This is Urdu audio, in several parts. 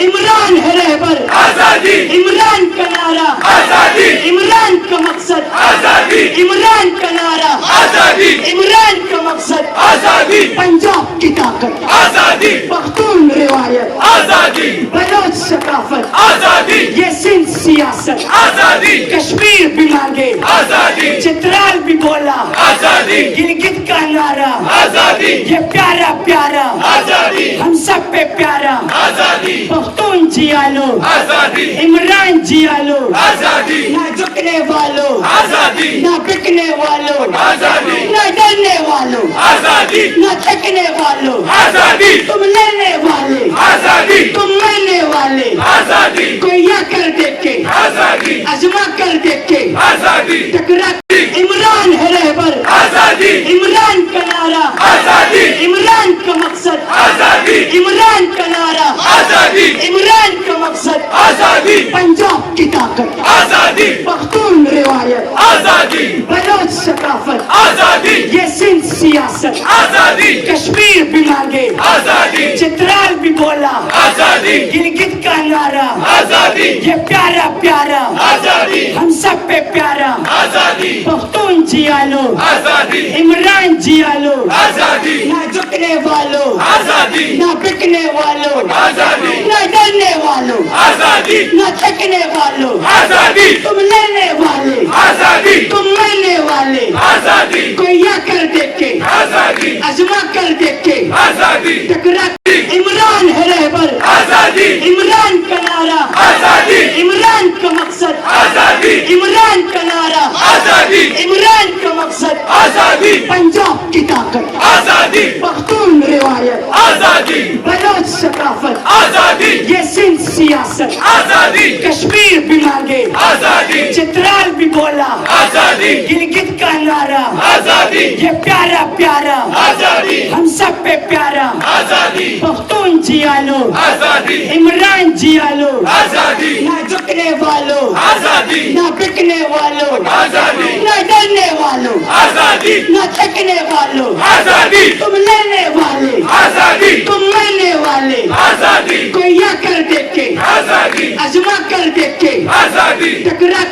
عمران ہے رہبر آزادی، عمران کا نعرہ آزادی، عمران کا مقصد آزادی، عمران کا نعرہ آزادی، عمران کا مقصد آزادی، پنجاب کی طاقت آزادی، پختون روایت آزادی، بلوچ ثقافت آزادی، یہ سندھ سیاست آزادی، کشمیر بھی مانگے آزادی، چترال بھی بولا آزادی، گلگت کا نعرہ آزادی، یہ پیارا پیارا آزادی، ہم سب پہ پیارا آزادی، پختون جیا لو آزادی، عمران جیا لو آزادی، نہ جھکنے والوں آزادی، نہ بکنے والوں آزادی، نہ ڈرنے والوں آزادی، نہ تھکنے والوں آزادی، تم لینے والے آزادی، تم مرنے والے آزادی، کوئی یا کر دیکھے آزادی، ازما کر دیکھے آزادی، ٹکرا عمران ہے رہبر آزادی، عمران کا نعرہ آزادی، عمران کا مقصد آزادی، عمران کا نعرہ آزادی، عمران کا مقصد آزادی، پنجاب کی طاقت آزادی، پختون روایت آزادی، بلوچ ثقافت آزادی، یہ سندھ سیاست آزادی، کشمیر بھی مانگے آزادی، چترال بھی بولا آزادی، گلگت کا نعرہ آزادی، یہ پیارا پیارا آزادی، ہم سب پہ پیارا آزادی، پختون جیا لو آزادی، عمران جیا لو آزادی، نہ جھکنے والوں آزادی، نہ بکنے والوں آزادی، نہ ڈرنے والوں آزادی، نہ تھکنے والوں آزادی، تم لینے والے آزادی، تم مرنے والے آزادی، کوئی یا کر دیکھے آزادی، ازما کر دیکھے آزادی، ٹکرا عمران ہے رہبر آزادی، عمران کا نعرہ آزادی، عمران کا مقصد آزادی، عمران کا نعرہ آزادی، عمران کا مقصد آزادی، پنجاب کی طاقت آزادی، پختون روایت آزادی، بلوچ ثقافت آزادی، یہ سندھ سیاست آزادی، کشمیر بھی مانگے آزادی، چترال بھی بولا آزادی، گلگت کا نعرہ آزادی، یہ پیارا پیارا آزادی، ہم سب پہ پیارا آزادی، پختون جیا لو آزادی، عمران جیا لو آزادی، نہ جھکنے والوں آزادی، نہ بکنے والوں آزادی، نہ ڈرنے والوں آزادی، نہ تھکنے والوں آزادی، تم لینے والے آزادی، تم مرنے والے آزادی، کوئی یا کر دیکھے آزادی، ازما کر دیکھے آزادی، ٹکرا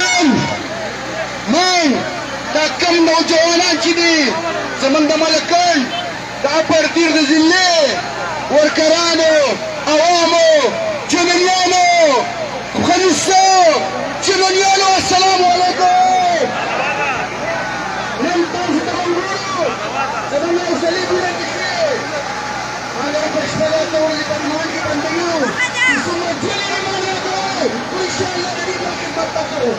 Man, da kam nojwanan chini zaman da malakan da a partir de zille workerano awamo chemeniano khalisso chemeniano assalamu alaikum نمتن ستغنبرو زمان سليم لدخي على بشمالات واللي برمان کی بندیو ثم جلی رماناتو انشاءاللہ نبی باقی بطاقو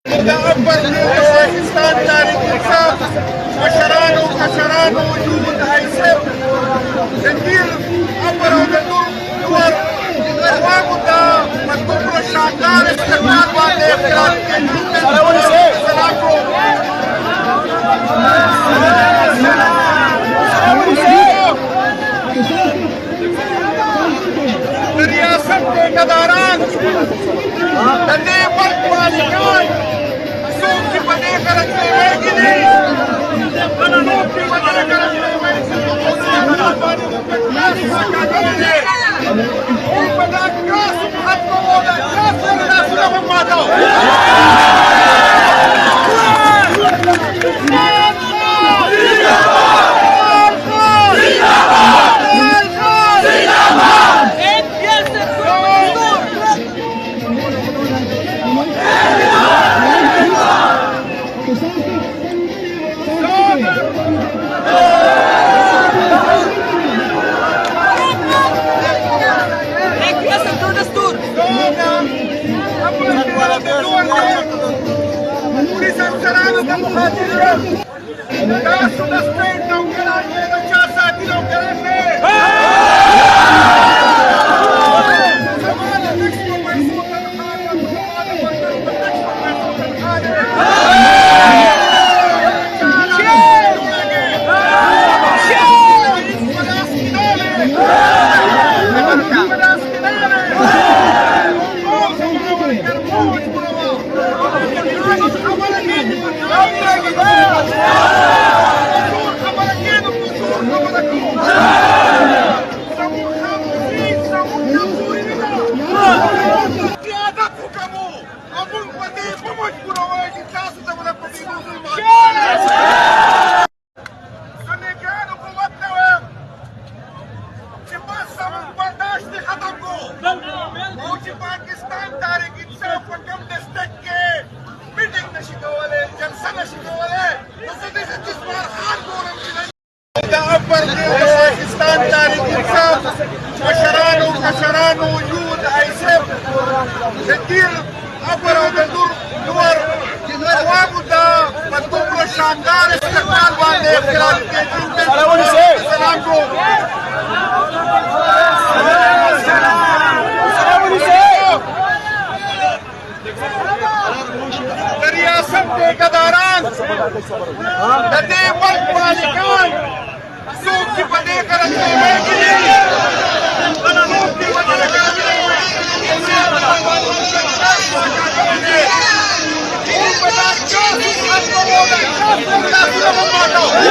أكبر من باكستان تاريخ الإنسان وشرانه وجود هيسب تدبير أكبر وقدور دور الواقع والكبر الشعبان استقلال وعلى اختلاف الرئاسة كداران تنين فرق واسكان سوق کی پتے کرتے ہوئے گنے سوق کی پتے کرتے ہوئے Pagpunawain itaas sa mga pagsinusin mga Sanigyan ang pumatawag si Pasang Bardash ni Khatangko o si Pakistan tarik itsa pagkamdestek ke binig na sinawali jansa na sinawali nasa desa chismar hardcore ang pinag Daabar niyo sa Pakistan tarik itsa Kasharano Yud Aisep Sentir Abaraw Gandur luar Awamuda Pantunglo Shandar Istakal Wale Kirali Kejin Salamko Dari asam ke Kadaran Dari Palpalikan Suk di Padekaran Terima kasih.